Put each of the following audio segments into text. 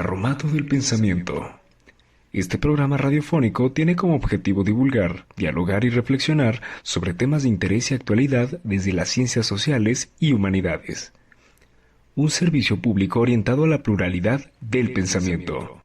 Carromato del Pensamiento. Este programa radiofónico tiene como objetivo divulgar, dialogar y reflexionar sobre temas de interés y actualidad desde las ciencias sociales y humanidades. Un servicio público orientado a la pluralidad del pensamiento.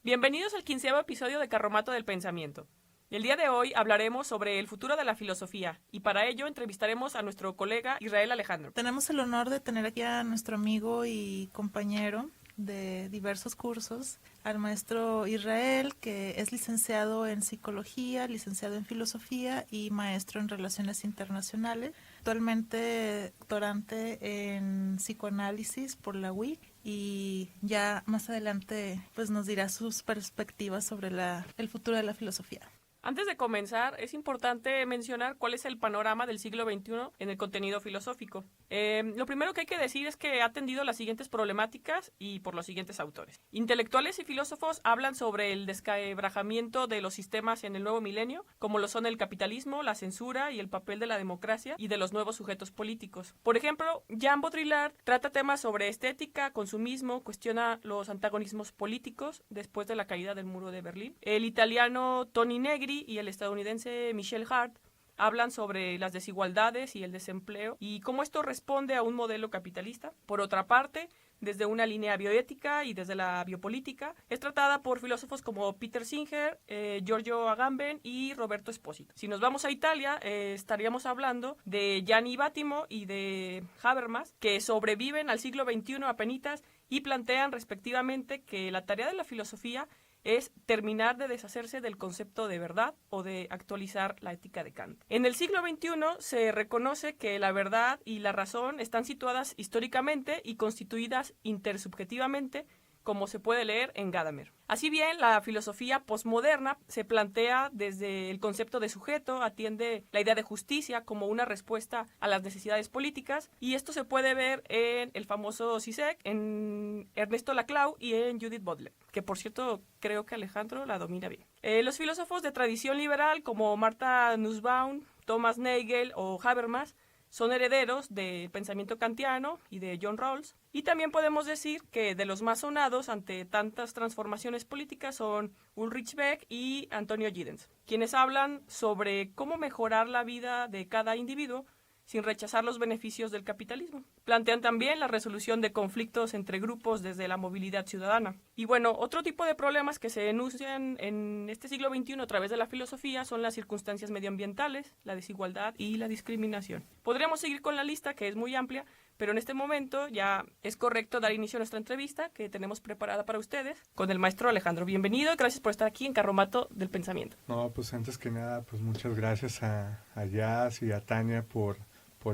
Bienvenidos al 15º episodio de Carromato del Pensamiento. El día de hoy hablaremos sobre el futuro de la filosofía y para ello entrevistaremos a nuestro colega Israel Alejandro. Tenemos el honor de tener aquí a nuestro amigo y compañero de diversos cursos, al maestro Israel, que es licenciado en psicología, licenciado en filosofía y maestro en relaciones internacionales. Actualmente doctorante en psicoanálisis por la UIC y ya más adelante pues nos dirá sus perspectivas sobre el futuro de la filosofía. Antes de comenzar, es importante mencionar cuál es el panorama del siglo XXI en el contenido filosófico. Lo primero que hay que decir es que ha atendido las siguientes problemáticas y por los siguientes autores. Intelectuales y filósofos hablan sobre el desquebrajamiento de los sistemas en el nuevo milenio, como lo son el capitalismo, la censura y el papel de la democracia y de los nuevos sujetos políticos. Por ejemplo, Jean Baudrillard trata temas sobre estética, consumismo, cuestiona los antagonismos políticos después de la caída del muro de Berlín. El italiano Toni Negri y el estadounidense Michel Hart hablan sobre las desigualdades y el desempleo y cómo esto responde a un modelo capitalista. Por otra parte, desde una línea bioética y desde la biopolítica, es tratada por filósofos como Peter Singer, Giorgio Agamben y Roberto Esposito. Si nos vamos a Italia, estaríamos hablando de Gianni Vattimo y de Habermas, que sobreviven al siglo XXI apenitas y plantean respectivamente que la tarea de la filosofía es terminar de deshacerse del concepto de verdad o de actualizar la ética de Kant. En el siglo XXI se reconoce que la verdad y la razón están situadas históricamente y constituidas intersubjetivamente, como se puede leer en Gadamer. Así bien, la filosofía posmoderna se plantea desde el concepto de sujeto, atiende la idea de justicia como una respuesta a las necesidades políticas, y esto se puede ver en el famoso Zizek, en Ernesto Laclau y en Judith Butler, que por cierto creo que Alejandro la domina bien. Los filósofos de tradición liberal como Martha Nussbaum, Thomas Nagel o Habermas son herederos del pensamiento kantiano y de John Rawls. Y también podemos decir que de los más sonados ante tantas transformaciones políticas son Ulrich Beck y Antonio Giddens, quienes hablan sobre cómo mejorar la vida de cada individuo sin rechazar los beneficios del capitalismo. Plantean también la resolución de conflictos entre grupos desde la movilidad ciudadana. Y bueno, otro tipo de problemas que se enuncian en este siglo XXI a través de la filosofía son las circunstancias medioambientales, la desigualdad y la discriminación. Podríamos seguir con la lista, que es muy amplia, pero en este momento ya es correcto dar inicio a nuestra entrevista que tenemos preparada para ustedes con el maestro Alejandro. Bienvenido y gracias por estar aquí en Carromato del Pensamiento. No, pues antes que nada, pues muchas gracias a Jazz y a Tania por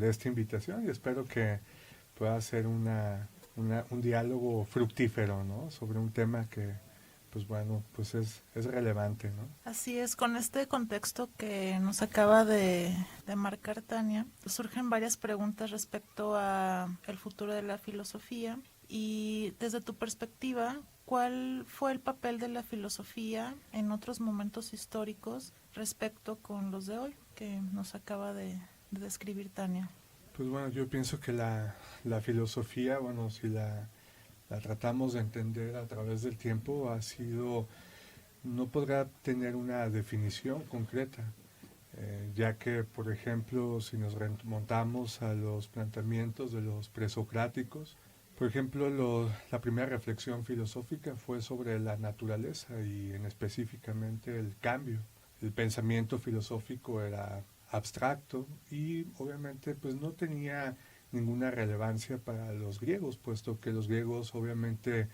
esta invitación y espero que pueda ser un diálogo fructífero, ¿no? Sobre un tema que, pues bueno, pues es relevante, ¿no? Así es, con este contexto que nos acaba de marcar Tania, surgen varias preguntas respecto a el futuro de la filosofía y desde tu perspectiva, ¿cuál fue el papel de la filosofía en otros momentos históricos respecto con los de hoy que nos acaba de describir Tania? Pues bueno, yo pienso que la filosofía, bueno, si la tratamos de entender a través del tiempo, no podrá tener una definición concreta, ya que, por ejemplo, si nos remontamos a los planteamientos de los presocráticos, por ejemplo, la primera reflexión filosófica fue sobre la naturaleza y específicamente el cambio. El pensamiento filosófico era abstracto y obviamente pues no tenía ninguna relevancia para los griegos, puesto que los griegos obviamente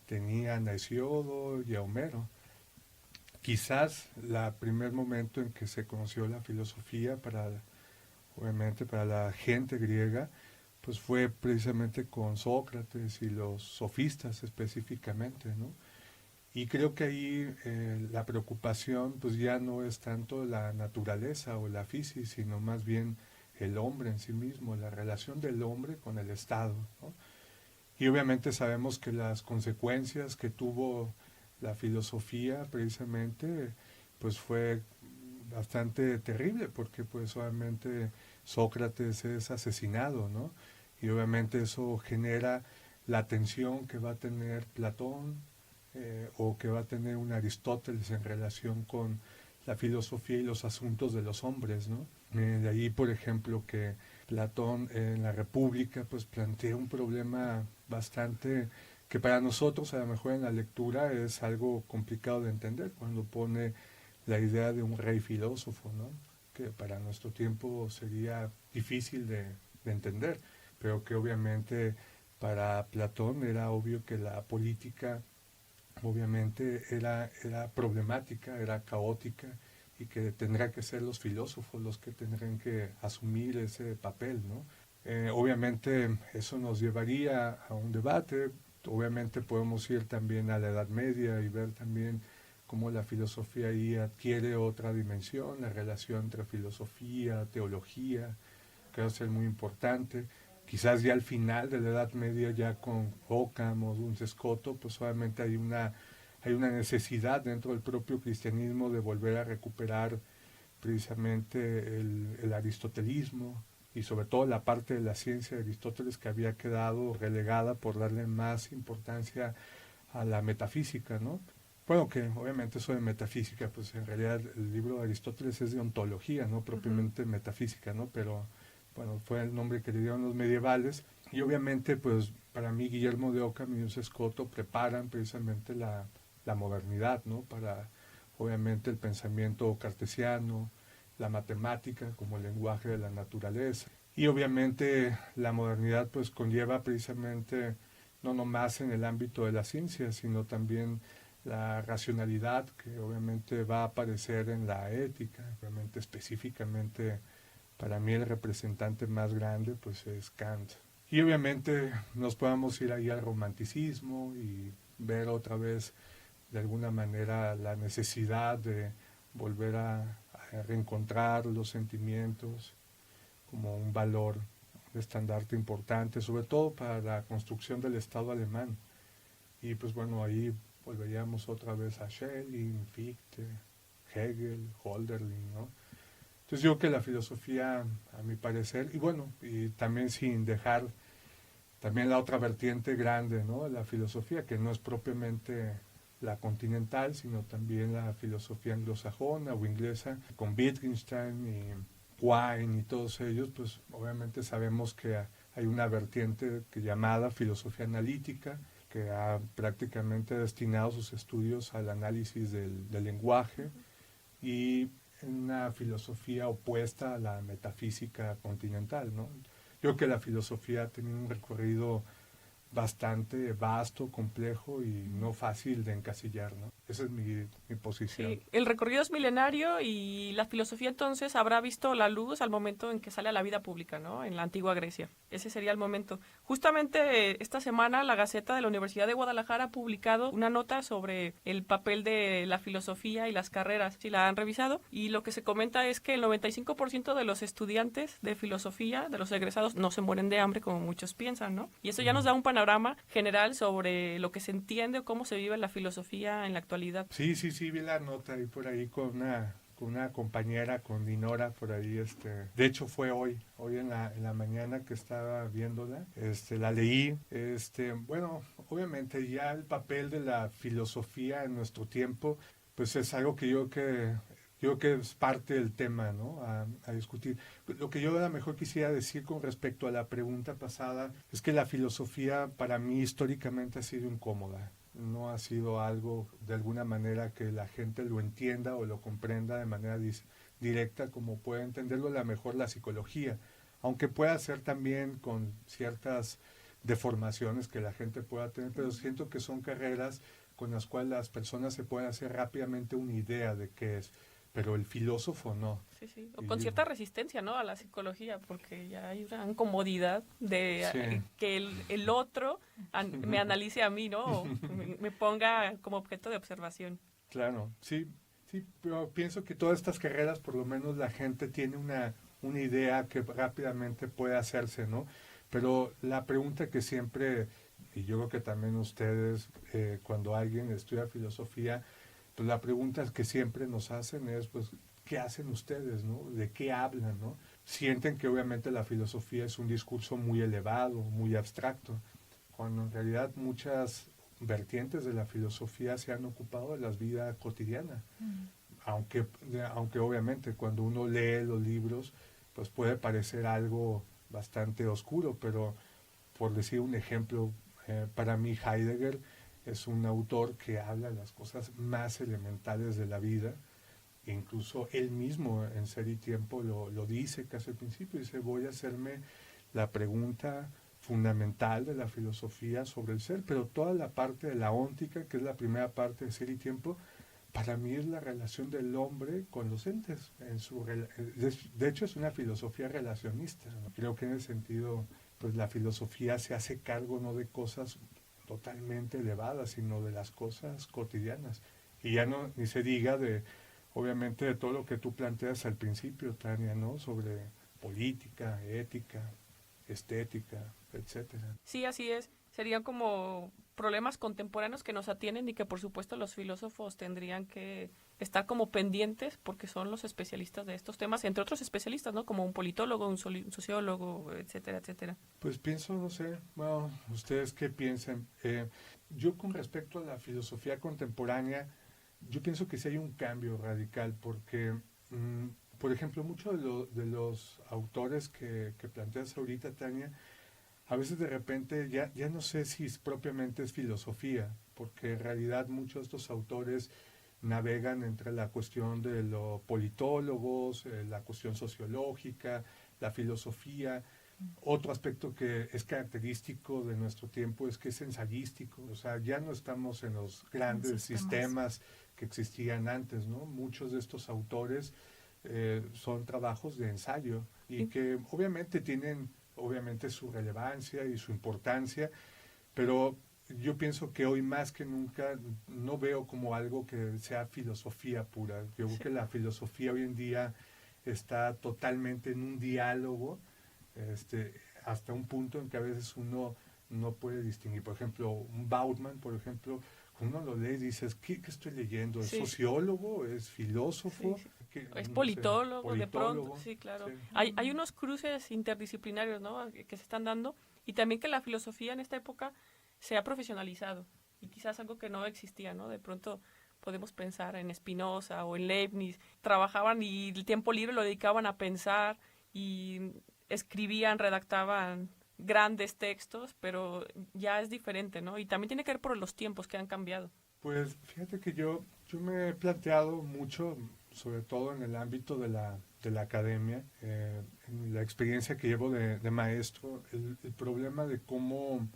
tenían a Hesíodo y a Homero. Quizás el primer momento en que se conoció la filosofía obviamente para la gente griega, pues fue precisamente con Sócrates y los sofistas específicamente, ¿no? Y creo que ahí la preocupación pues ya no es tanto la naturaleza o la física, sino más bien el hombre en sí mismo, la relación del hombre con el Estado, ¿no? Y obviamente sabemos que las consecuencias que tuvo la filosofía precisamente pues fue bastante terrible, porque pues obviamente Sócrates es asesinado, ¿no? Y obviamente eso genera la tensión que va a tener Platón o que va a tener un Aristóteles en relación con la filosofía y los asuntos de los hombres, ¿no? De ahí, por ejemplo, que Platón en la República pues plantea un problema bastante que para nosotros a lo mejor en la lectura es algo complicado de entender, cuando pone la idea de un rey filósofo, ¿no? Que para nuestro tiempo sería difícil de entender, pero que obviamente para Platón era obvio que la política obviamente era problemática, era caótica, y que tendrán que ser los filósofos los que tendrán que asumir ese papel, ¿no? Obviamente eso nos llevaría a un debate. Obviamente podemos ir también a la Edad Media y ver también cómo la filosofía ahí adquiere otra dimensión, la relación entre filosofía, teología, que va a ser muy importante. Quizás ya al final de la Edad Media, ya con Occam o Duns Scoto, pues obviamente hay una necesidad dentro del propio cristianismo de volver a recuperar precisamente el aristotelismo, y sobre todo la parte de la ciencia de Aristóteles que había quedado relegada por darle más importancia a la metafísica, ¿no? Bueno, que obviamente eso de metafísica, pues en realidad el libro de Aristóteles es de ontología, no propiamente metafísica, ¿no? Pero bueno, fue el nombre que le dieron los medievales, y obviamente pues para mí Guillermo de Occam y Duns Scoto preparan precisamente la modernidad, ¿no? Para obviamente el pensamiento cartesiano, la matemática como el lenguaje de la naturaleza. Y obviamente la modernidad pues conlleva precisamente no nomás en el ámbito de la ciencia, sino también la racionalidad, que obviamente va a aparecer en la ética. Obviamente específicamente para mí el representante más grande pues es Kant. Y obviamente nos podemos ir ahí al romanticismo y ver otra vez de alguna manera la necesidad de volver a reencontrar los sentimientos como un valor, un estandarte importante, sobre todo para la construcción del Estado alemán. Y pues bueno, ahí volveríamos otra vez a Schelling, Fichte, Hegel, Hölderlin, ¿no? Entonces yo creo que la filosofía, a mi parecer, y bueno, y también sin dejar también la otra vertiente grande, ¿no? La filosofía, que no es propiamente la continental, sino también la filosofía anglosajona o inglesa, con Wittgenstein y Quine y todos ellos, pues obviamente sabemos que hay una vertiente llamada filosofía analítica, que ha prácticamente destinado sus estudios al análisis del lenguaje, y una filosofía opuesta a la metafísica continental, ¿no? Yo creo que la filosofía ha tenido un recorrido bastante vasto, complejo y no fácil de encasillar, ¿no? Esa es mi posición. Sí, el recorrido es milenario y la filosofía entonces habrá visto la luz al momento en que sale a la vida pública, ¿no? En la antigua Grecia. Ese sería el momento. Justamente esta semana la Gaceta de la Universidad de Guadalajara ha publicado una nota sobre el papel de la filosofía y las carreras, si la han revisado, y lo que se comenta es que el 95% de los estudiantes de filosofía, de los egresados, no se mueren de hambre como muchos piensan, ¿no? Y eso ya nos da un panorama general sobre lo que se entiende o cómo se vive la filosofía en la actualidad. Sí, vi la nota ahí por ahí con una compañera, con Dinora, por ahí, de hecho fue hoy en la mañana que estaba viéndola, la leí, bueno, obviamente ya el papel de la filosofía en nuestro tiempo, pues es algo que yo creo que es parte del tema, ¿no? A discutir. Lo que yo a lo mejor quisiera decir con respecto a la pregunta pasada es que la filosofía para mí históricamente ha sido incómoda. No ha sido algo de alguna manera que la gente lo entienda o lo comprenda de manera directa como puede entenderlo a lo mejor la psicología, aunque pueda ser también con ciertas deformaciones que la gente pueda tener, pero siento que son carreras con las cuales las personas se pueden hacer rápidamente una idea de qué es, pero el filósofo no. Sí. O con cierta resistencia, ¿no? A la psicología, porque ya hay una incomodidad de que el otro me analice a mí, ¿no? O me ponga como objeto de observación. Claro, sí, pero pienso que todas estas carreras, por lo menos la gente tiene una idea que rápidamente puede hacerse, ¿no? Pero la pregunta que siempre y yo creo que también ustedes, cuando alguien estudia filosofía, pues la pregunta que siempre nos hacen es, pues, ¿qué hacen ustedes, no? ¿De qué hablan, no? Sienten que obviamente la filosofía es un discurso muy elevado, muy abstracto, cuando en realidad muchas vertientes de la filosofía se han ocupado de la vida cotidiana. Aunque obviamente cuando uno lee los libros, pues puede parecer algo bastante oscuro, pero por decir un ejemplo, para mí Heidegger es un autor que habla de las cosas más elementales de la vida. Incluso él mismo en Ser y Tiempo lo dice casi al principio, dice, voy a hacerme la pregunta fundamental de la filosofía sobre el ser, pero toda la parte de la óntica, que es la primera parte de Ser y Tiempo, para mí es la relación del hombre con los entes. De hecho, es una filosofía relacionista, ¿no? Creo que en ese sentido, pues la filosofía se hace cargo no de cosas totalmente elevadas, sino de las cosas cotidianas. Y ya no, ni se diga de, obviamente, de todo lo que tú planteas al principio, Tania, ¿no? Sobre política, ética, estética, etcétera. Sí, así es. Serían como problemas contemporáneos que nos atienen y que por supuesto los filósofos tendrían que estar como pendientes porque son los especialistas de estos temas, entre otros especialistas, ¿no? Como un politólogo, un sociólogo, etcétera, etcétera. Pues pienso, no sé, bueno, ustedes qué piensan. Yo con respecto a la filosofía contemporánea, yo pienso que sí hay un cambio radical porque, por ejemplo, muchos de los autores que planteas ahorita, Tania, a veces de repente ya no sé si propiamente es filosofía, porque en realidad muchos de estos autores navegan entre la cuestión de los politólogos, la cuestión sociológica, la filosofía. Otro aspecto que es característico de nuestro tiempo es que es ensayístico, o sea, ya no estamos en los grandes sistemas que existían antes, ¿no? Muchos de estos autores son trabajos de ensayo y que obviamente tienen su relevancia y su importancia, pero yo pienso que hoy más que nunca no veo como algo que sea filosofía pura. Yo creo que la filosofía hoy en día está totalmente en un diálogo, hasta un punto en que a veces uno no puede distinguir. Por ejemplo, un Bauman, por ejemplo, cuando uno lo lee dices, ¿qué estoy leyendo? ¿Es sociólogo? ¿Es filósofo? Sí. Es politólogo, de pronto, sí, claro. Sí. Hay unos cruces interdisciplinarios, ¿no? Que se están dando y también que la filosofía en esta época se ha profesionalizado y quizás algo que no existía, ¿no? De pronto podemos pensar en Spinoza o en Leibniz, trabajaban y el tiempo libre lo dedicaban a pensar y escribían, redactaban grandes textos, pero ya es diferente, ¿no? Y también tiene que ver por los tiempos que han cambiado. Pues fíjate que yo me he planteado mucho, sobre todo en el ámbito de la academia, en la experiencia que llevo de maestro, el problema de cómo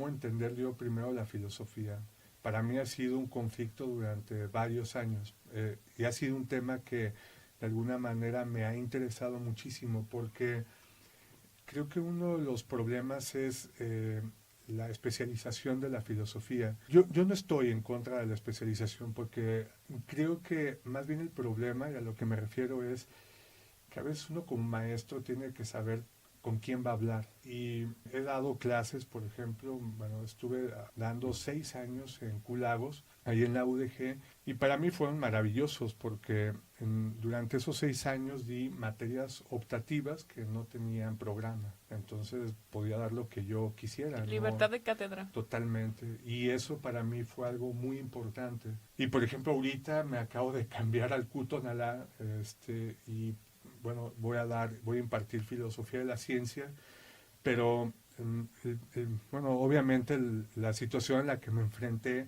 entender yo primero la filosofía. Para mí ha sido un conflicto durante varios años y ha sido un tema que de alguna manera me ha interesado muchísimo porque creo que uno de los problemas es la especialización de la filosofía. Yo no estoy en contra de la especialización porque creo que más bien el problema, y a lo que me refiero, es que a veces uno como maestro tiene que saber con quién va a hablar. Y he dado clases, por ejemplo, bueno, estuve dando 6 años en Culagos, ahí en la UDG, y para mí fueron maravillosos porque durante esos 6 años di materias optativas que no tenían programa. Entonces podía dar lo que yo quisiera. Libertad de cátedra. Totalmente. Y eso para mí fue algo muy importante. Y por ejemplo, ahorita me acabo de cambiar al Cutonalá, y bueno, voy a impartir filosofía de la ciencia, pero bueno, obviamente la situación en la que me enfrenté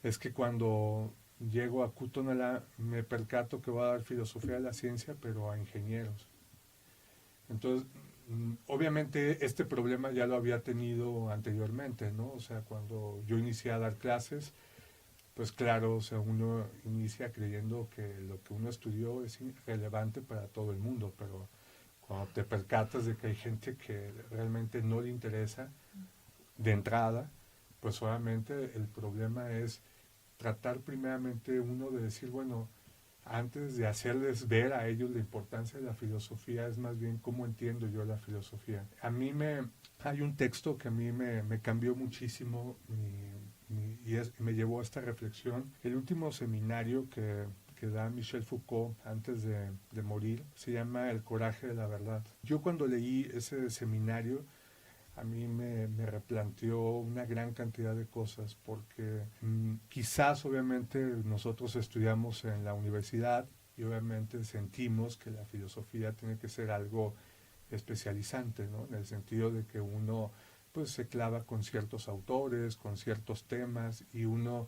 es que cuando llego a Cutonalá me percato que voy a dar filosofía de la ciencia, pero a ingenieros. Entonces, obviamente este problema ya lo había tenido anteriormente, ¿no? O sea, cuando yo inicié a dar clases, pues claro, o sea, uno inicia creyendo que lo que uno estudió es relevante para todo el mundo, pero cuando te percatas de que hay gente que realmente no le interesa de entrada, pues obviamente el problema es tratar primeramente uno de decir, bueno, antes de hacerles ver a ellos la importancia de la filosofía, es más bien cómo entiendo yo la filosofía. Hay un texto que a mí me cambió muchísimo y me llevó a esta reflexión. El último seminario que da Michel Foucault antes de morir se llama El coraje de la verdad. Yo cuando leí ese seminario, a mí me replanteó una gran cantidad de cosas, porque quizás obviamente nosotros estudiamos en la universidad y obviamente sentimos que la filosofía tiene que ser algo especializante, ¿no? En el sentido de que uno pues se clava con ciertos autores, con ciertos temas, y uno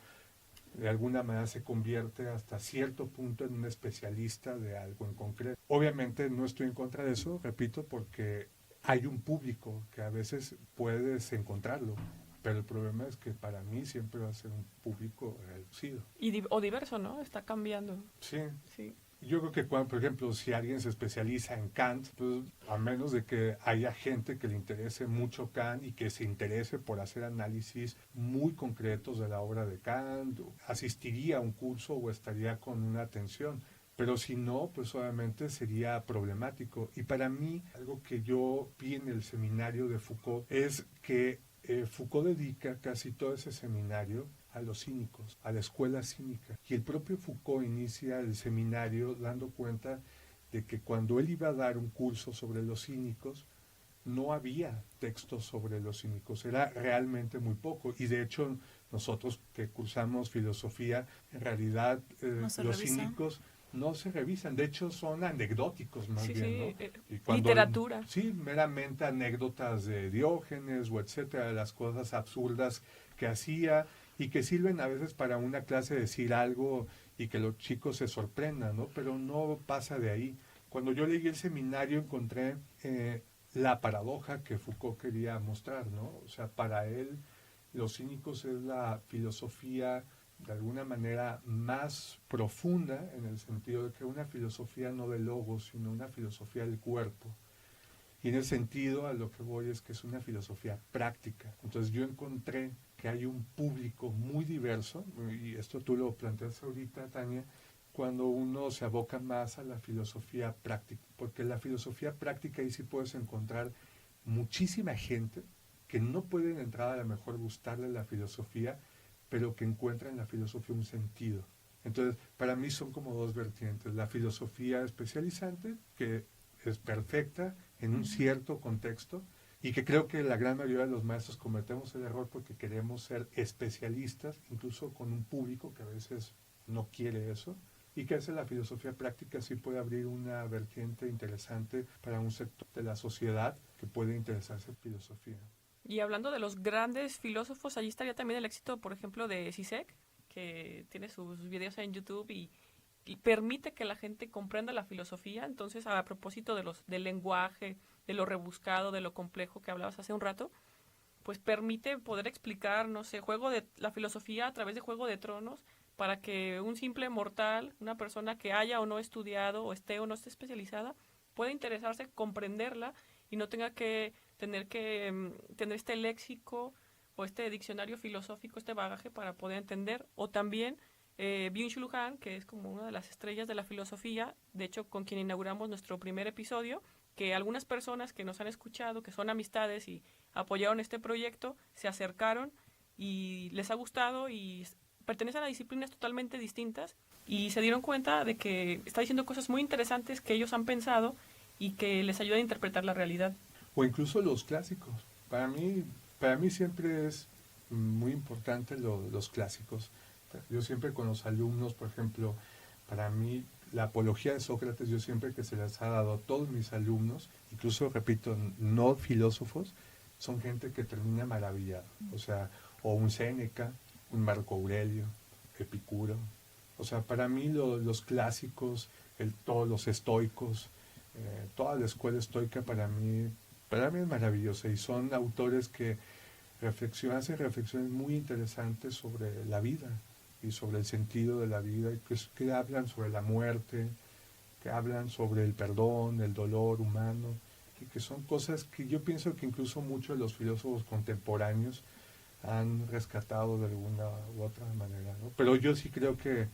de alguna manera se convierte hasta cierto punto en un especialista de algo en concreto. Obviamente no estoy en contra de eso, repito, porque hay un público que a veces puedes encontrarlo, pero el problema es que para mí siempre va a ser un público reducido. O diverso, ¿no? Está cambiando. Sí. Sí. Yo creo que, por ejemplo, si alguien se especializa en Kant, pues a menos de que haya gente que le interese mucho Kant y que se interese por hacer análisis muy concretos de la obra de Kant, asistiría a un curso o estaría con una atención. Pero si no, pues obviamente sería problemático. Y para mí, algo que yo vi en el seminario de Foucault es que Foucault dedica casi todo ese seminario a los cínicos, a la escuela cínica. Y el propio Foucault inicia el seminario dando cuenta de que cuando él iba a dar un curso sobre los cínicos, no había textos sobre los cínicos, era realmente muy poco. Y de hecho, nosotros que cursamos filosofía, en realidad los cínicos no se revisan, de hecho son anecdóticos más bien, ¿no? Y cuando, literatura. Sí, meramente anécdotas de Diógenes o etcétera, de las cosas absurdas que hacía y que sirven a veces para una clase decir algo y que los chicos se sorprendan, ¿no? Pero no pasa de ahí. Cuando yo leí el seminario encontré la paradoja que Foucault quería mostrar, ¿no? O sea, para él los cínicos es la filosofía de alguna manera más profunda, en el sentido de que una filosofía no de logos, sino una filosofía del cuerpo. Y en ese sentido a lo que voy es que es una filosofía práctica. Entonces yo encontré que hay un público muy diverso, y esto tú lo planteas ahorita, Tania, cuando uno se aboca más a la filosofía práctica, porque la filosofía práctica ahí sí puedes encontrar muchísima gente que no puede de entrada a lo mejor gustarle la filosofía, pero que encuentra en la filosofía un sentido. Entonces, para mí son como dos vertientes. La filosofía especializante, que es perfecta en un cierto contexto, y que creo que la gran mayoría de los maestros cometemos el error porque queremos ser especialistas, incluso con un público que a veces no quiere eso, y que la filosofía práctica sí puede abrir una vertiente interesante para un sector de la sociedad que puede interesarse en filosofía. Y hablando de los grandes filósofos, allí estaría también el éxito, por ejemplo, de Zizek, que tiene sus videos en YouTube y permite que la gente comprenda la filosofía. Entonces, a propósito del lenguaje, de lo rebuscado, de lo complejo que hablabas hace un rato, pues permite poder explicar, no sé, la filosofía a través de Juego de Tronos, para que un simple mortal, una persona que haya o no estudiado, o esté especializada, pueda interesarse, comprenderla y no tenga que tener este léxico o este diccionario filosófico, este bagaje para poder entender. O también Byung-Chul Han, que es como una de las estrellas de la filosofía, de hecho con quien inauguramos nuestro primer episodio, que algunas personas que nos han escuchado, que son amistades y apoyaron este proyecto, se acercaron y les ha gustado y pertenecen a disciplinas totalmente distintas y se dieron cuenta de que está diciendo cosas muy interesantes que ellos han pensado y que les ayuda a interpretar la realidad. O incluso los clásicos. Para mí siempre es muy importante los clásicos. Yo siempre con los alumnos, por ejemplo, para mí la apología de Sócrates, yo siempre que se les ha dado a todos mis alumnos, incluso, repito, no filósofos, son gente que termina maravillado. O sea, o un Séneca, un Marco Aurelio, Epicuro. O sea, para mí los clásicos, todos los estoicos, toda la escuela estoica para mí es maravillosa, y son autores que hacen reflexiones muy interesantes sobre la vida y sobre el sentido de la vida, y que hablan sobre la muerte, que hablan sobre el perdón, el dolor humano, y que son cosas que yo pienso que incluso muchos de los filósofos contemporáneos han rescatado de alguna u otra manera, ¿no? Pero yo sí creo que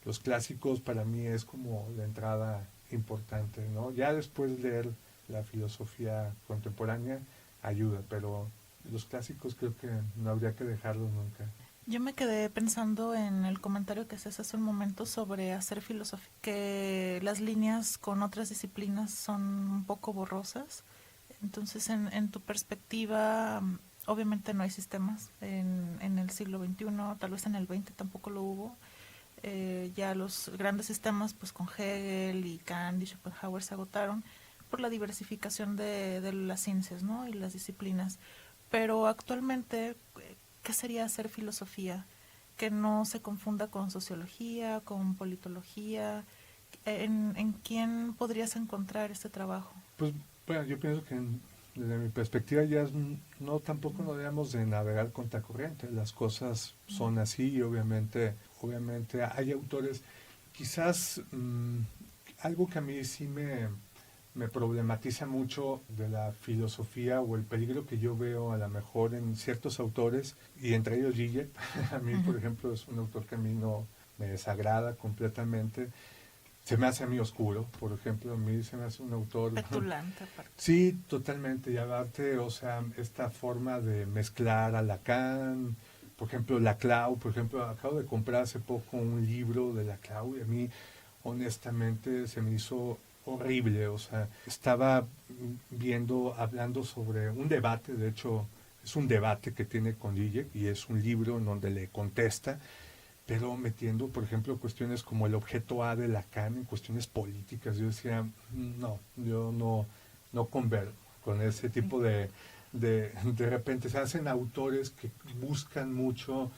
los clásicos para mí es como la entrada importante, ¿no? Ya después leer la filosofía contemporánea ayuda, pero los clásicos creo que no habría que dejarlos nunca. Yo me quedé pensando en el comentario que haces hace un momento sobre hacer filosofía, que las líneas con otras disciplinas son un poco borrosas. Entonces, en tu perspectiva, obviamente no hay sistemas en el siglo XXI, tal vez en el XX tampoco lo hubo. Ya los grandes sistemas, pues con Hegel y Kant y Schopenhauer se agotaron por la diversificación de las ciencias, ¿no? Y las disciplinas. Pero actualmente, ¿qué sería hacer filosofía? Que no se confunda con sociología, con politología. ¿En quién podrías encontrar este trabajo? Pues bueno, yo pienso que desde mi perspectiva ya no tampoco no debemos de navegar contra corriente. Las cosas son así y obviamente hay autores, quizás algo que a mí sí me problematiza mucho de la filosofía o el peligro que yo veo a lo mejor en ciertos autores, y entre ellos Zizek. A mí, por ejemplo, es un autor que a mí no me desagrada completamente. Se me hace a mí oscuro, por ejemplo, a mí se me hace un autor... Petulante, aparte. Sí, totalmente, y aparte, o sea, esta forma de mezclar a Lacan, por ejemplo, Laclau, por ejemplo, acabo de comprar hace poco un libro de Laclau y a mí, honestamente, se me hizo horrible, o sea, estaba hablando sobre un debate, de hecho, es un debate que tiene con Zizek y es un libro en donde le contesta, pero metiendo, por ejemplo, cuestiones como el objeto A de Lacan en cuestiones políticas. Yo decía, no, yo no convergo con ese tipo de repente se hacen autores que buscan mucho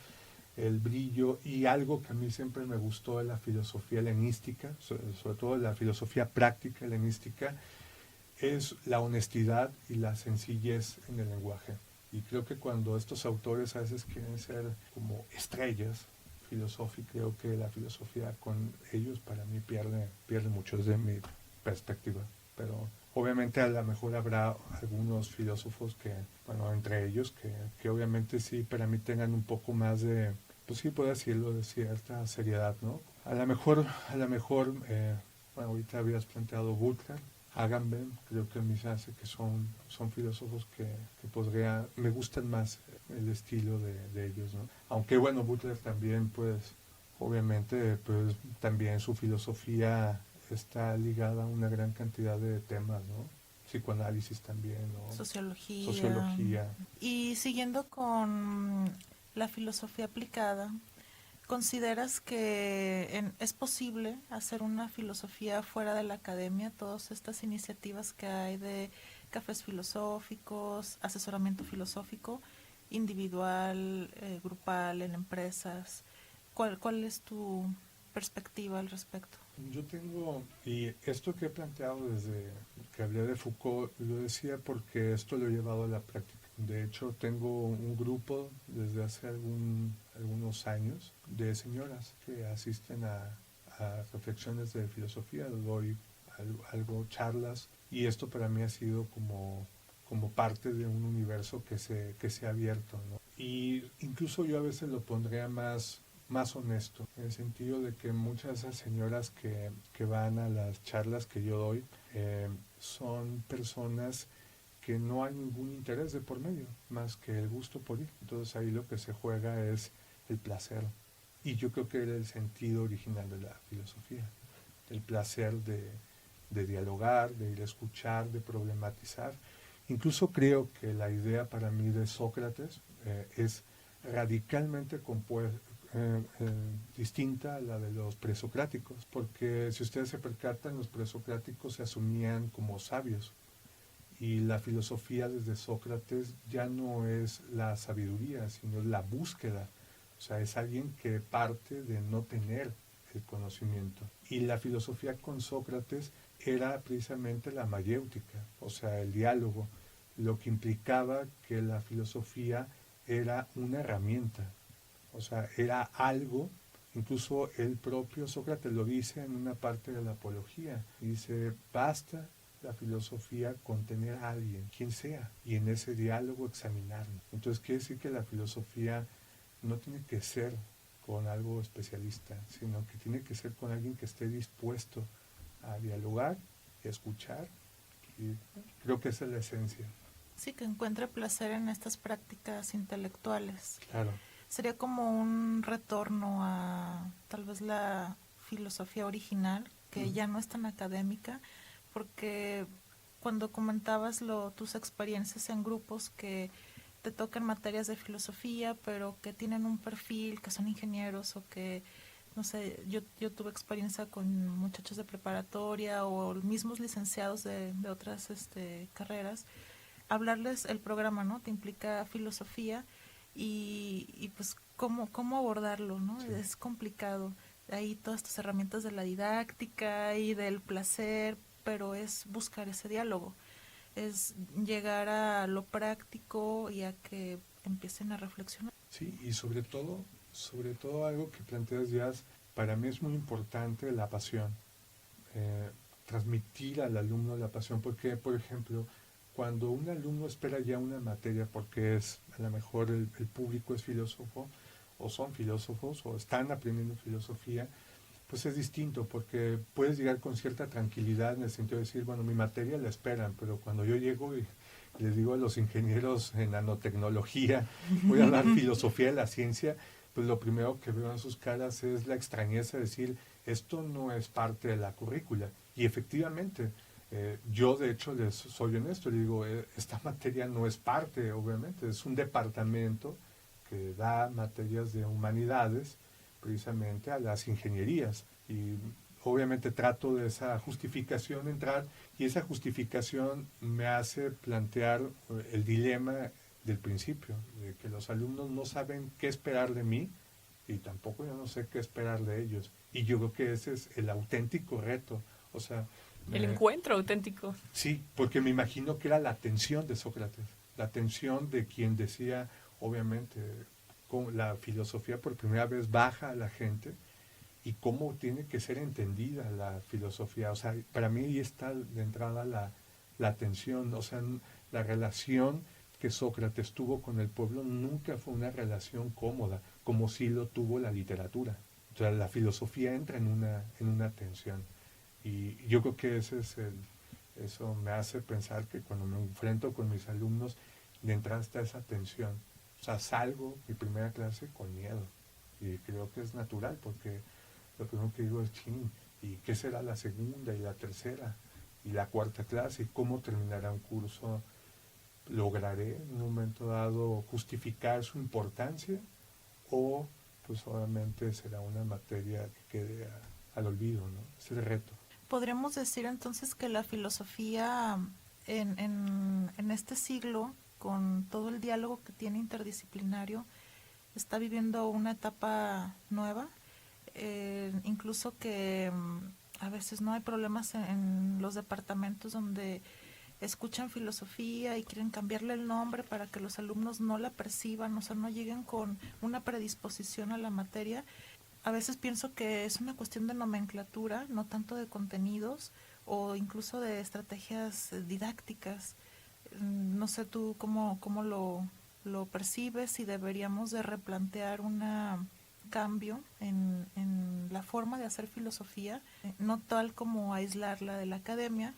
el brillo, y algo que a mí siempre me gustó de la filosofía helenística, sobre todo de la filosofía práctica helenística, es la honestidad y la sencillez en el lenguaje. Y creo que cuando estos autores a veces quieren ser como estrellas filosóficas, creo que la filosofía con ellos para mí pierde mucho desde mi perspectiva. Pero obviamente a lo mejor habrá algunos filósofos que, bueno, entre ellos, que obviamente sí para mí tengan un poco más de, pues sí puedo decirlo, de cierta seriedad, ¿no? A lo mejor, bueno, ahorita habías planteado Butler, Agamben, creo que a mí se hace que son filósofos que me gustan más el estilo de ellos, ¿no? Aunque bueno, Butler también, pues, obviamente, pues también su filosofía está ligada a una gran cantidad de temas, ¿no? Psicoanálisis también, ¿no? Sociología. Y siguiendo con la filosofía aplicada, ¿consideras que es posible hacer una filosofía fuera de la academia? Todas estas iniciativas que hay de cafés filosóficos, asesoramiento filosófico, individual, grupal, en empresas. ¿Cuál es tu perspectiva al respecto? Yo tengo, y esto que he planteado desde que hablé de Foucault, lo decía porque esto lo he llevado a la práctica. De hecho, tengo un grupo desde hace algunos años de señoras que asisten a reflexiones de filosofía, doy algo charlas, y esto para mí ha sido como parte de un universo que se ha abierto, ¿no? Y incluso yo a veces lo pondría más honesto, en el sentido de que muchas de esas señoras que van a las charlas que yo doy son personas que no hay ningún interés de por medio, más que el gusto por ir. Entonces ahí lo que se juega es el placer. Y yo creo que era el sentido original de la filosofía, el placer de dialogar, de ir a escuchar, de problematizar. Incluso creo que la idea para mí de Sócrates es radicalmente distinta a la de los presocráticos, porque si ustedes se percatan, los presocráticos se asumían como sabios, y la filosofía desde Sócrates ya no es la sabiduría, sino la búsqueda. O sea, es alguien que parte de no tener el conocimiento. Y la filosofía con Sócrates era precisamente la mayéutica, o sea, el diálogo, lo que implicaba que la filosofía era una herramienta, o sea, era algo. Incluso el propio Sócrates lo dice en una parte de la Apología, dice, basta la filosofía con tener a alguien, quien sea, y en ese diálogo examinarlo. Entonces quiere decir que la filosofía no tiene que ser con algo especialista, sino que tiene que ser con alguien que esté dispuesto a dialogar, escuchar, y creo que esa es la esencia. Sí, que encuentre placer en estas prácticas intelectuales. Claro. Sería como un retorno a tal vez la filosofía original, que ya no es tan académica, porque cuando comentabas tus experiencias en grupos que te tocan materias de filosofía, pero que tienen un perfil, que son ingenieros o que, no sé, yo tuve experiencia con muchachos de preparatoria o mismos licenciados de otras carreras, hablarles el programa, ¿no? Te implica filosofía y pues cómo abordarlo, ¿no? Sí. Es complicado. Ahí todas estas herramientas de la didáctica y del placer, pero es buscar ese diálogo, es llegar a lo práctico y a que empiecen a reflexionar. Sí, y sobre todo algo que planteas ya, para mí es muy importante la pasión, transmitir al alumno la pasión, porque por ejemplo, cuando un alumno espera ya una materia porque a lo mejor el público es filósofo, o son filósofos, o están aprendiendo filosofía, pues es distinto, porque puedes llegar con cierta tranquilidad en el sentido de decir, bueno, mi materia la esperan, pero cuando yo llego y les digo a los ingenieros en nanotecnología, voy a hablar filosofía de la ciencia, pues lo primero que veo en sus caras es la extrañeza de decir, esto no es parte de la currícula. Y efectivamente, yo de hecho les soy honesto, les digo, esta materia no es parte, obviamente, es un departamento que da materias de humanidades precisamente a las ingenierías, y obviamente trato de esa justificación entrar, y esa justificación me hace plantear el dilema del principio, de que los alumnos no saben qué esperar de mí y tampoco yo no sé qué esperar de ellos, y yo creo que ese es el auténtico reto, o sea, el encuentro auténtico. Sí, porque me imagino que era la atención de Sócrates, la atención de quien decía, obviamente, cómo la filosofía por primera vez baja a la gente y cómo tiene que ser entendida la filosofía. O sea, para mí ahí está de entrada la atención, o sea, la relación que Sócrates tuvo con el pueblo nunca fue una relación cómoda, como sí lo tuvo la literatura. O sea, la filosofía entra en una tensión. Y yo creo que eso me hace pensar que cuando me enfrento con mis alumnos, de entrada está esa tensión. O sea, salgo mi primera clase con miedo. Y creo que es natural, porque lo primero que digo es, ching, ¿y qué será la segunda y la tercera y la cuarta clase? ¿Y cómo terminará un curso? ¿Lograré en un momento dado justificar su importancia? ¿O pues obviamente será una materia que quede al olvido, ¿no? Es el reto. Podríamos decir entonces que la filosofía en este siglo, con todo el diálogo que tiene interdisciplinario, está viviendo una etapa nueva, incluso que a veces no hay problemas en los departamentos donde escuchan filosofía y quieren cambiarle el nombre para que los alumnos no la perciban, o sea, no lleguen con una predisposición a la materia. A veces pienso que es una cuestión de nomenclatura, no tanto de contenidos o incluso de estrategias didácticas. No sé tú cómo lo percibes, y deberíamos de replantear un cambio en la forma de hacer filosofía, no tal como aislarla de la academia,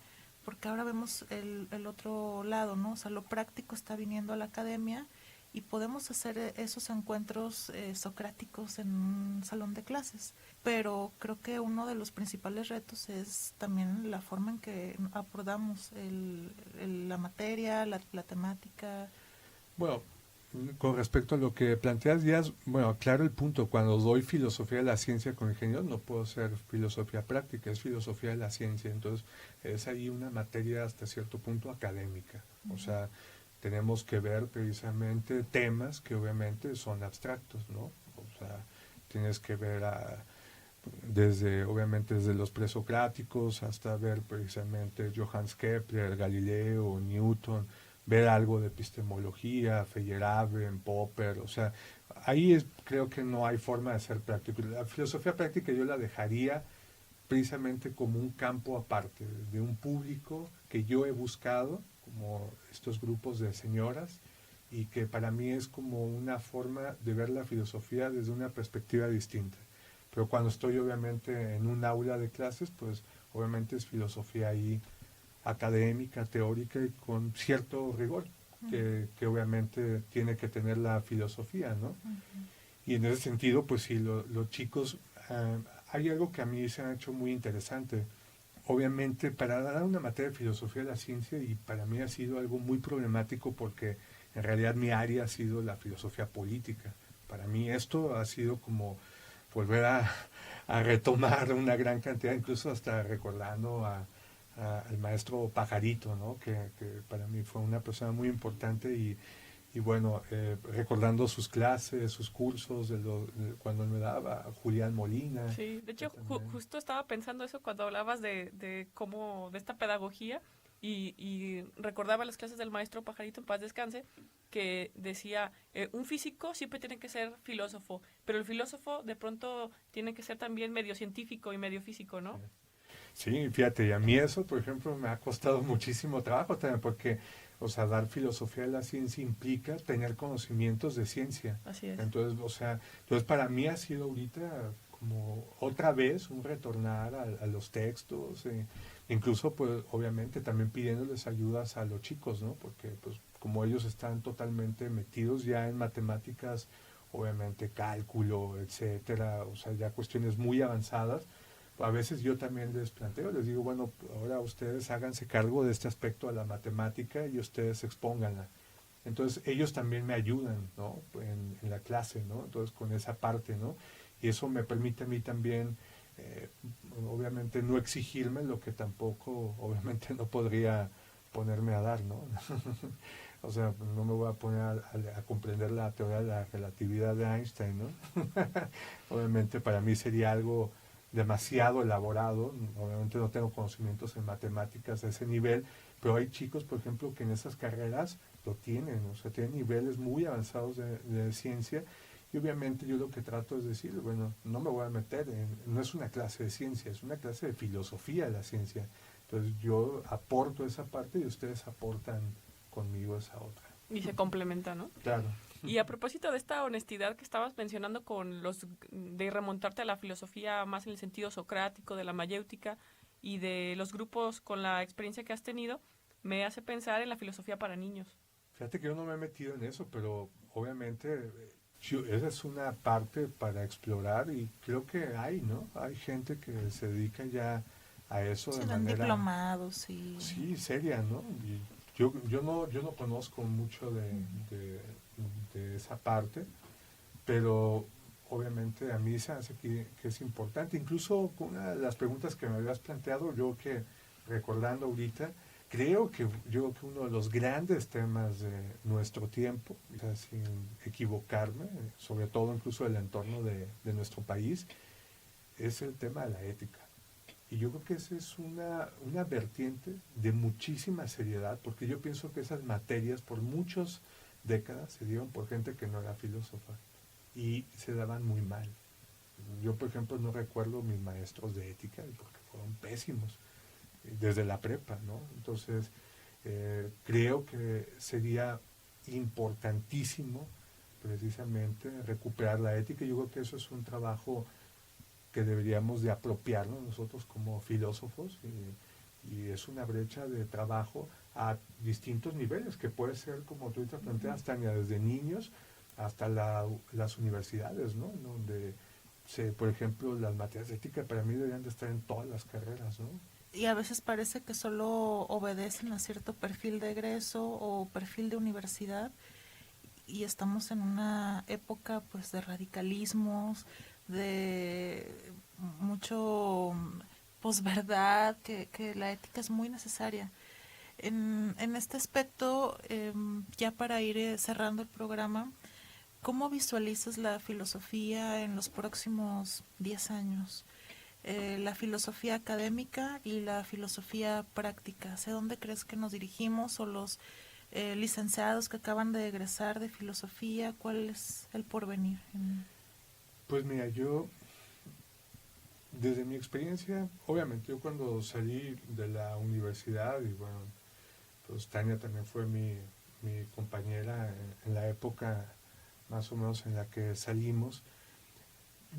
porque ahora vemos el otro lado, ¿no? O sea, lo práctico está viniendo a la academia y podemos hacer esos encuentros socráticos en un salón de clases, pero creo que uno de los principales retos es también la forma en que abordamos la materia, la temática. Bueno, con respecto a lo que planteas, ya, bueno, claro el punto, cuando doy filosofía de la ciencia con ingenieros no puedo hacer filosofía práctica, es filosofía de la ciencia, entonces es ahí una materia hasta cierto punto académica, o sea, tenemos que ver precisamente temas que obviamente son abstractos, ¿no? O sea, tienes que ver obviamente desde los presocráticos hasta ver precisamente Johannes Kepler, Galileo, Newton, ver algo de epistemología, Feyerabend, Popper, o sea, ahí creo que no hay forma de ser práctico. La filosofía práctica yo la dejaría precisamente como un campo aparte, de un público que yo he buscado, como estos grupos de señoras y que para mí es como una forma de ver la filosofía desde una perspectiva distinta. Pero cuando estoy obviamente en un aula de clases, pues obviamente es filosofía ahí académica, teórica y con cierto rigor que obviamente tiene que tener la filosofía, ¿no? Y en ese sentido, pues sí, los chicos, hay algo que a mí se ha hecho muy interesante. Obviamente, para dar una materia de filosofía de la ciencia, y para mí ha sido algo muy problemático porque en realidad mi área ha sido la filosofía política. Para mí esto ha sido como volver a retomar una gran cantidad, incluso hasta recordando al maestro Pajarito, ¿no? Que para mí fue una persona muy importante y bueno, recordando sus clases, sus cursos, cuando él me daba, Julián Molina. Sí, de hecho, justo estaba pensando eso cuando hablabas de cómo, de esta pedagogía, y recordaba las clases del maestro Pajarito, en paz descanse, que decía, un físico siempre tiene que ser filósofo, pero el filósofo de pronto tiene que ser también medio científico y medio físico, ¿no? Sí, fíjate, y a mí eso, por ejemplo, me ha costado muchísimo trabajo también, porque, o sea, dar filosofía de la ciencia implica tener conocimientos de ciencia. Así es. Entonces, o sea, entonces para mí ha sido ahorita como otra vez un retornar a los textos, incluso, pues, obviamente también pidiéndoles ayudas a los chicos, ¿no? Porque, pues, como ellos están totalmente metidos ya en matemáticas, obviamente cálculo, etcétera, o sea, ya cuestiones muy avanzadas, a veces yo también les planteo, les digo, bueno, ahora ustedes háganse cargo de este aspecto de la matemática y ustedes expónganla. Entonces ellos también me ayudan, ¿no? En la clase, ¿no? Entonces con esa parte, ¿no? Y eso me permite a mí también, obviamente, no exigirme lo que tampoco, obviamente, no podría ponerme a dar, ¿no? O sea, no me voy a poner a comprender la teoría de la relatividad de Einstein, ¿no? Obviamente para mí sería algo demasiado elaborado, obviamente no tengo conocimientos en matemáticas a ese nivel, pero hay chicos, por ejemplo, que en esas carreras lo tienen, o sea, tienen niveles muy avanzados de ciencia, y obviamente yo lo que trato es decir, bueno, no me voy a meter no es una clase de ciencia, es una clase de filosofía de la ciencia, entonces yo aporto esa parte y ustedes aportan conmigo esa otra. Y se complementa, ¿no? Claro. Y a propósito de esta honestidad que estabas mencionando con de remontarte a la filosofía más en el sentido socrático, de la mayéutica y de los grupos con la experiencia que has tenido, me hace pensar en la filosofía para niños. Fíjate que yo no me he metido en eso, pero obviamente esa es una parte para explorar y creo que hay, ¿no? Hay gente que se dedica ya a eso de Serán manera... diplomados y... Sí, seria, ¿no? Y yo no conozco mucho de esa parte, pero obviamente a mí se hace que es importante. Incluso con una de las preguntas que me habías planteado, yo que recordando ahorita, creo que uno de los grandes temas de nuestro tiempo, o sea, sin equivocarme, sobre todo incluso del entorno de nuestro país, es el tema de la ética. Y yo creo que esa es una vertiente de muchísima seriedad, porque yo pienso que esas materias por muchas décadas se dieron por gente que no era filósofa y se daban muy mal. Yo, por ejemplo, no recuerdo mis maestros de ética porque fueron pésimos desde la prepa, ¿no? Entonces, creo que sería importantísimo precisamente recuperar la ética. Yo creo que eso es un trabajo que deberíamos de apropiarnos nosotros como filósofos y es una brecha de trabajo a distintos niveles que puede ser, como tú te planteas, Tania, desde niños hasta las universidades, ¿no? Donde, por ejemplo, las materias de ética para mí deberían de estar en todas las carreras, ¿no? Y a veces parece que solo obedecen a cierto perfil de egreso o perfil de universidad, y estamos en una época pues de radicalismos, de mucho posverdad, que la ética es muy necesaria. En este aspecto, ya para ir cerrando el programa, ¿cómo visualizas la filosofía en los próximos 10 años? La filosofía académica y la filosofía práctica. ¿Hacia dónde crees que nos dirigimos? ¿O los licenciados que acaban de egresar de filosofía? ¿Cuál es el porvenir? Pues mira, yo, desde mi experiencia, obviamente yo cuando salí de la universidad, y bueno, pues Tania también fue mi mi compañera en la época más o menos en la que salimos,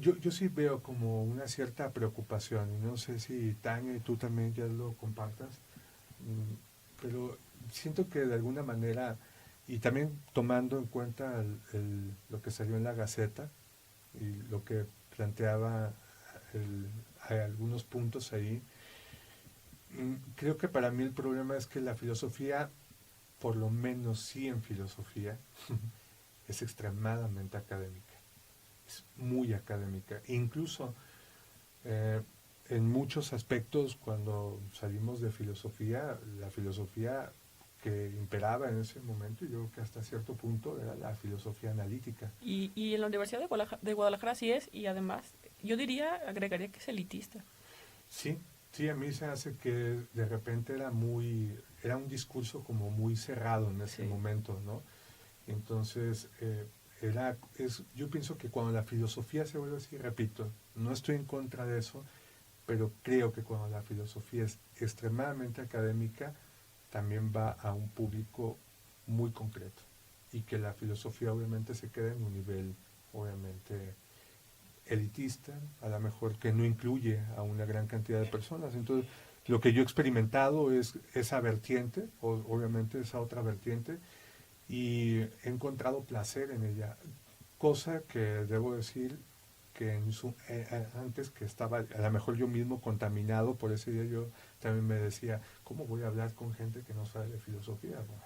yo sí veo como una cierta preocupación, y no sé si Tania y tú también ya lo compartas, pero siento que de alguna manera, y también tomando en cuenta lo que salió en la Gaceta y lo que planteaba hay algunos puntos ahí, creo que para mí el problema es que la filosofía, por lo menos sí en filosofía, es extremadamente académica, es muy académica. Incluso en muchos aspectos, cuando salimos de filosofía, la filosofía que imperaba en ese momento, yo creo que hasta cierto punto era la filosofía analítica. Y en la Universidad de Guadalajara sí es, y además, yo diría, agregaría que es elitista. Sí, sí, a mí se hace que de repente era un discurso como muy cerrado en ese momento, ¿no? Entonces, yo pienso que cuando la filosofía se vuelve así, repito, no estoy en contra de eso, pero creo que cuando la filosofía es extremadamente académica, también va a un público muy concreto, y que la filosofía obviamente se queda en un nivel, obviamente, elitista, a lo mejor que no incluye a una gran cantidad de personas. Entonces, lo que yo he experimentado es esa vertiente, obviamente esa otra vertiente, y he encontrado placer en ella, cosa que debo decir que antes, que estaba a lo mejor yo mismo contaminado por ese día, yo también me decía, ¿cómo voy a hablar con gente que no sabe de filosofía? Bueno,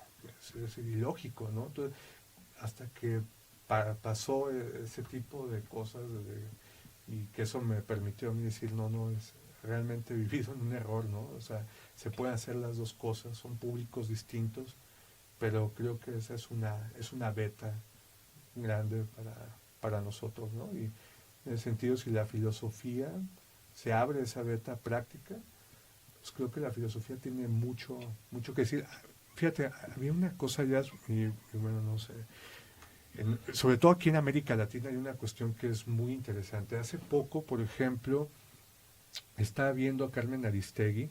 es ilógico, ¿no? Entonces, hasta que pasó ese tipo de cosas, y que eso me permitió a mí decir, no, es realmente vivido en un error, ¿no? O sea, se pueden hacer las dos cosas, son públicos distintos, pero creo que esa es una beta grande para nosotros, ¿no? Y en el sentido, si la filosofía se abre esa beta práctica, pues creo que la filosofía tiene mucho que decir. Fíjate, había una cosa ya, y bueno, no sé, sobre todo aquí en América Latina hay una cuestión que es muy interesante. Hace poco, por ejemplo, estaba viendo a Carmen Aristegui,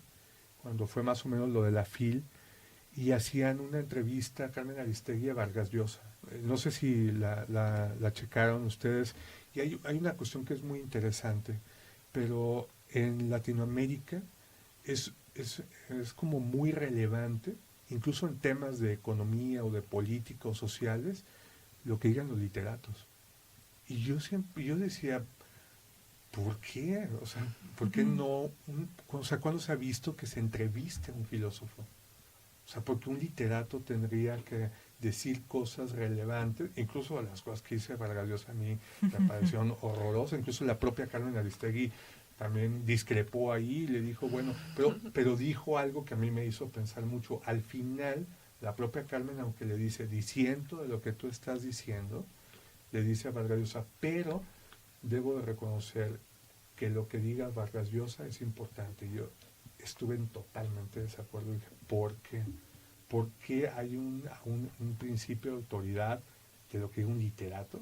cuando fue más o menos lo de la FIL, y hacían una entrevista a Carmen Aristegui a Vargas Llosa. No sé si la checaron ustedes, y hay una cuestión que es muy interesante, pero en Latinoamérica es como muy relevante, incluso en temas de economía o de política o sociales, lo que digan los literatos. Y yo decía, ¿por qué? O sea, ¿por qué no? ¿Cuándo se ha visto que se entreviste a un filósofo? O sea, porque un literato tendría que decir cosas relevantes, incluso las cosas que dice Vargas Llosa a mí me parecieron horrorosas. Incluso la propia Carmen Aristegui también discrepó ahí y le dijo, bueno, pero dijo algo que a mí me hizo pensar mucho. Al final, la propia Carmen, aunque le dice, disiento de lo que tú estás diciendo, le dice a Vargas Llosa, pero debo de reconocer que lo que diga Vargas Llosa es importante. Yo estuve en totalmente desacuerdo. Dije, ¿por qué? ¿Por qué hay un principio de autoridad de lo que es un literato?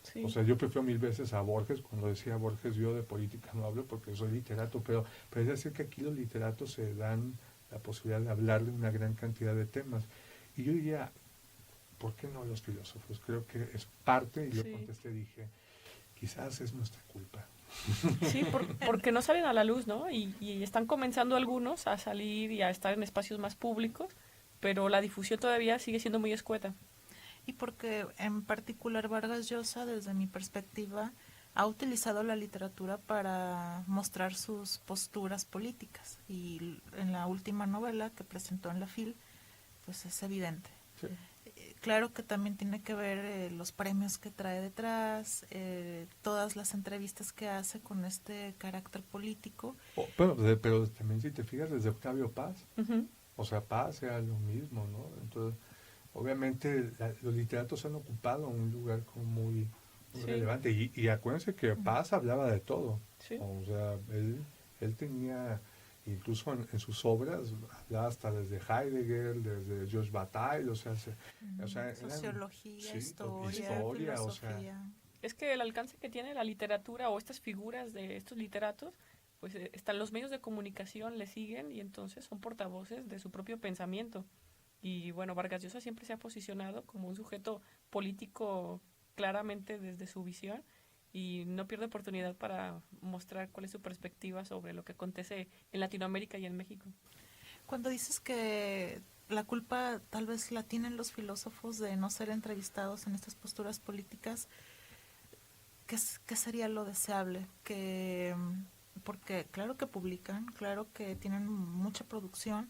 Sí. O sea, yo prefiero mil veces a Borges. Cuando decía Borges, yo de política no hablo porque soy literato, pero es decir que aquí los literatos se dan la posibilidad de hablar de una gran cantidad de temas. Y yo diría, ¿por qué no los filósofos? Creo que es parte, y yo contesté, dije, quizás es nuestra culpa. Sí, porque no salen a la luz, ¿no? Y están comenzando algunos a salir y a estar en espacios más públicos, pero la difusión todavía sigue siendo muy escueta. Y porque en particular Vargas Llosa, desde mi perspectiva, ha utilizado la literatura para mostrar sus posturas políticas. Y en la última novela que presentó en la FIL, pues es evidente. Sí. Claro que también tiene que ver los premios que trae detrás, todas las entrevistas que hace con este carácter político. Pero también, si te fijas, desde Octavio Paz, o sea, Paz era lo mismo, ¿no? Entonces, obviamente los literatos han ocupado un lugar como muy relevante, y acuérdense que Paz hablaba de todo. Sí. O sea, él tenía, incluso en sus obras, hablaba hasta desde Heidegger, desde Georges Bataille, o sea, sociología, historia, filosofía. O sea, es que el alcance que tiene la literatura o estas figuras de estos literatos, pues están los medios de comunicación, le siguen, y entonces son portavoces de su propio pensamiento. Y bueno, Vargas Llosa siempre se ha posicionado como un sujeto político claramente desde su visión y no pierde oportunidad para mostrar cuál es su perspectiva sobre lo que acontece en Latinoamérica y en México. Cuando dices que la culpa tal vez la tienen los filósofos de no ser entrevistados en estas posturas políticas, ¿qué sería lo deseable? Porque claro que publican, claro que tienen mucha producción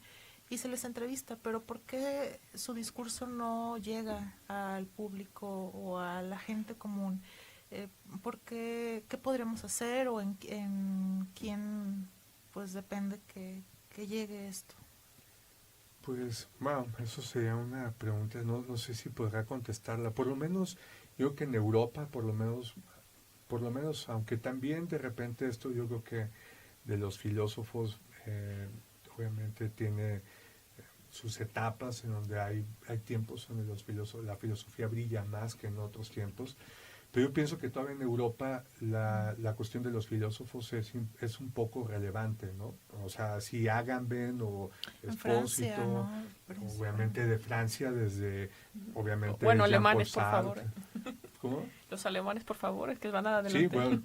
y se les entrevista, pero ¿por qué su discurso no llega al público o a la gente común? ¿Qué podríamos hacer o en quién pues depende que llegue esto? Pues, bueno, eso sería una pregunta, no sé si podrá contestarla. Por lo menos, yo creo que en Europa, por lo menos, aunque también de repente esto yo creo que de los filósofos, obviamente tiene sus etapas en donde hay tiempos en los la filosofía brilla más que en otros tiempos, pero yo pienso que todavía en Europa la cuestión de los filósofos es un poco relevante, ¿no? O sea, si Agamben o Espósito, ¿no? obviamente de Francia, obviamente bueno, Jean alemanes, Paul por favor. ¿Cómo? Los alemanes, por favor, es que van a Sí, bueno,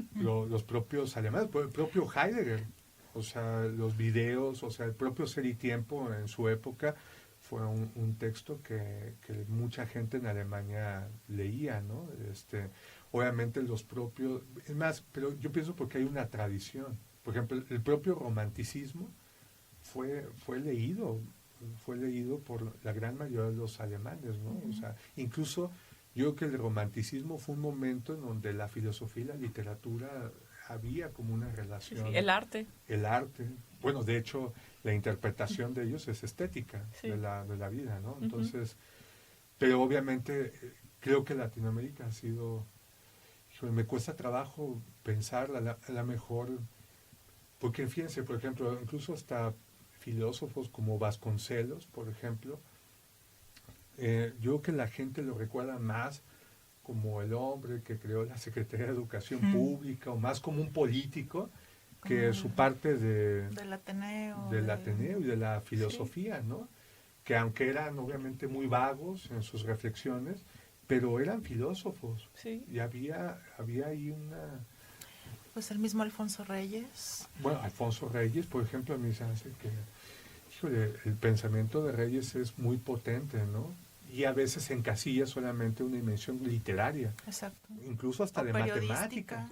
los propios alemanes, el propio Heidegger, o sea, los videos, o sea, el propio Ser y Tiempo en su época fue un texto que mucha gente en Alemania leía, ¿no? Obviamente los propios, es más, pero yo pienso porque hay una tradición. Por ejemplo, el propio romanticismo fue leído por la gran mayoría de los alemanes, ¿no? O sea, incluso yo creo que el romanticismo fue un momento en donde la filosofía y la literatura había como una relación. Sí, el arte. El arte. Bueno, de hecho, la interpretación de ellos es estética de la vida, ¿no? Entonces, pero obviamente creo que Latinoamérica ha sido, me cuesta trabajo pensar a la mejor, porque fíjense, por ejemplo, incluso hasta filósofos como Vasconcelos, por ejemplo, yo creo que la gente lo recuerda más como el hombre que creó la Secretaría de Educación Pública, o más como un político, que su parte del Ateneo y de la filosofía, sí, ¿no? Que aunque eran obviamente muy vagos en sus reflexiones, pero eran filósofos. Sí. Y había ahí una... Pues el mismo Alfonso Reyes. Bueno, Alfonso Reyes, por ejemplo, a mí se hace que, híjole, el pensamiento de Reyes es muy potente, ¿no? Y a veces encasilla solamente una dimensión literaria. Exacto. Incluso hasta de matemática.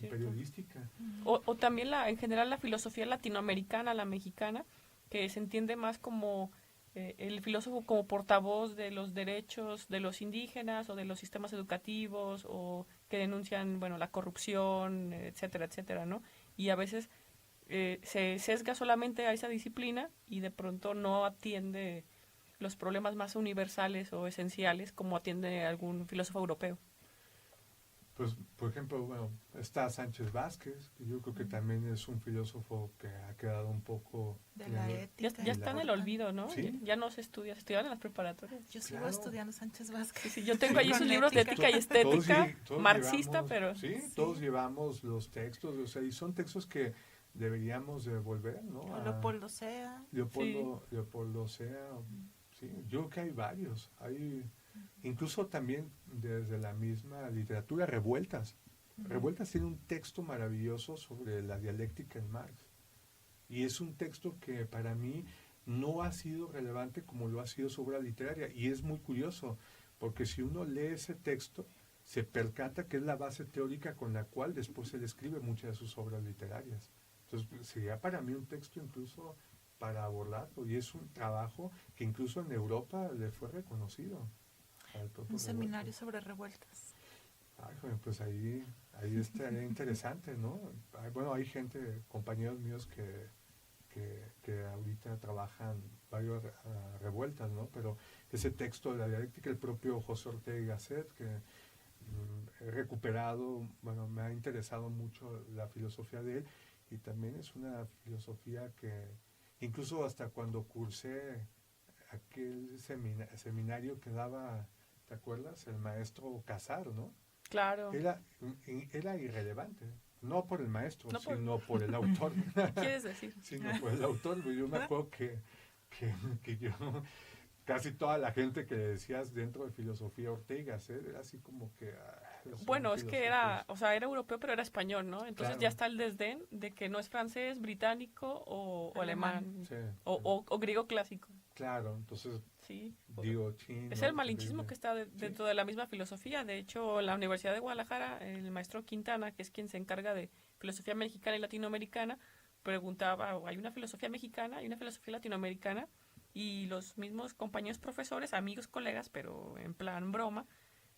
Periodística. O también en general la filosofía latinoamericana, la mexicana, que se entiende más como el filósofo como portavoz de los derechos de los indígenas o de los sistemas educativos o que denuncian, bueno, la corrupción, etcétera, etcétera, ¿no? Y a veces se sesga solamente a esa disciplina y de pronto no atiende los problemas más universales o esenciales como atiende algún filósofo europeo. Pues, por ejemplo, bueno, está Sánchez Vázquez, que yo creo que también es un filósofo que ha quedado un poco... De la ética. Ya está en el olvido, ¿no? ¿Sí? Ya no se estudia, se estudian en las preparatorias. Yo sigo estudiando Sánchez Vázquez. Sí, yo tengo ahí sus libros de ética y estética, todos marxista, llevamos, pero... Sí, todos llevamos los textos, o sea, y son textos que deberíamos devolver, ¿no? Leopoldo Sea. Leopoldo Sea, sí, yo creo que hay varios, incluso también desde la misma literatura, Revueltas. Revueltas tiene un texto maravilloso sobre la dialéctica en Marx. Y es un texto que para mí no ha sido relevante como lo ha sido su obra literaria. Y es muy curioso, porque si uno lee ese texto, se percata que es la base teórica con la cual después él escribe muchas de sus obras literarias. Entonces sería para mí un texto incluso para abordarlo. Y es un trabajo que incluso en Europa le fue reconocido. Un seminario sobre revueltas. Ay, pues ahí estaría interesante, ¿no? Bueno, hay gente, compañeros míos que ahorita trabajan varias revueltas, ¿no? Pero ese texto de la dialéctica, el propio José Ortega y Gasset, que he recuperado, bueno, me ha interesado mucho la filosofía de él, y también es una filosofía que, incluso hasta cuando cursé aquel seminario que daba, ¿te acuerdas? El maestro Casar, ¿no? Claro. Era irrelevante, no por el maestro, sino por el autor. ¿Qué quieres decir? Sino por el autor. Yo me acuerdo que yo casi toda la gente que decías dentro de filosofía Ortegas, era así como que... Bueno, es que era europeo, pero era español, ¿no? Entonces Claro. ya está el desdén de que no es francés, británico o alemán, Sí, o griego clásico. claro, entonces Sí. digo, chin, Es ¿no? el malinchismo Terrible. que está dentro de la misma filosofía. De hecho, en la Universidad de Guadalajara, el maestro Quintana, que es quien se encarga de filosofía mexicana y latinoamericana, preguntaba, ¿hay una filosofía mexicana? ¿Hay una filosofía latinoamericana? Y los mismos compañeros profesores, amigos, colegas, pero en plan broma,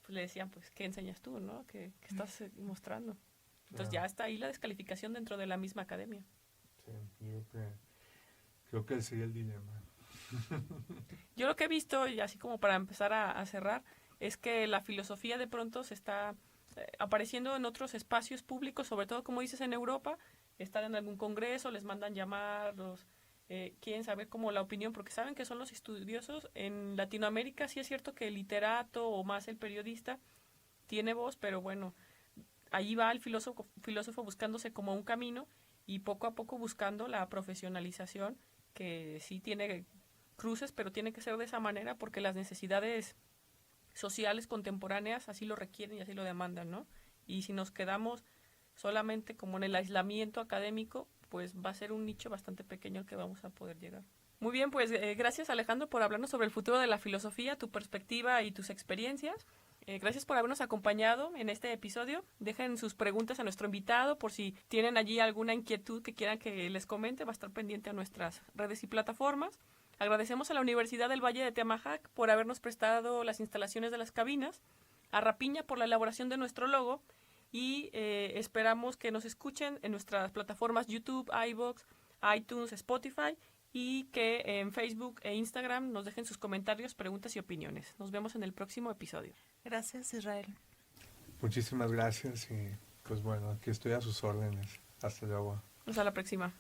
pues le decían, pues, ¿qué enseñas tú, no? ¿Qué estás mostrando? Entonces Claro. ya está ahí la descalificación dentro de la misma academia. Sí, creo que ese sería el dilema. Yo lo que he visto, y así como para empezar a cerrar, es que la filosofía de pronto se está apareciendo en otros espacios públicos, sobre todo, como dices, en Europa, están en algún congreso, les mandan llamar, quieren saber como la opinión, porque saben que son los estudiosos. En Latinoamérica sí es cierto que el literato o más el periodista tiene voz, pero bueno, ahí va el filósofo buscándose como un camino y poco a poco buscando la profesionalización, que sí tiene cruces, pero tiene que ser de esa manera porque las necesidades sociales contemporáneas así lo requieren y así lo demandan, ¿no? Y si nos quedamos solamente como en el aislamiento académico, pues va a ser un nicho bastante pequeño al que vamos a poder llegar. Muy bien, pues gracias Alejandro por hablarnos sobre el futuro de la filosofía, tu perspectiva y tus experiencias. Gracias por habernos acompañado en este episodio. Dejen sus preguntas a nuestro invitado por si tienen allí alguna inquietud que quieran que les comente. Va a estar pendiente a nuestras redes y plataformas. Agradecemos a la Universidad del Valle de Temajac por habernos prestado las instalaciones de las cabinas, a Rapiña por la elaboración de nuestro logo y esperamos que nos escuchen en nuestras plataformas YouTube, iVoox, iTunes, Spotify y que en Facebook e Instagram nos dejen sus comentarios, preguntas y opiniones. Nos vemos en el próximo episodio. Gracias, Israel. Muchísimas gracias y pues bueno, aquí estoy a sus órdenes. Hasta luego. Hasta la próxima.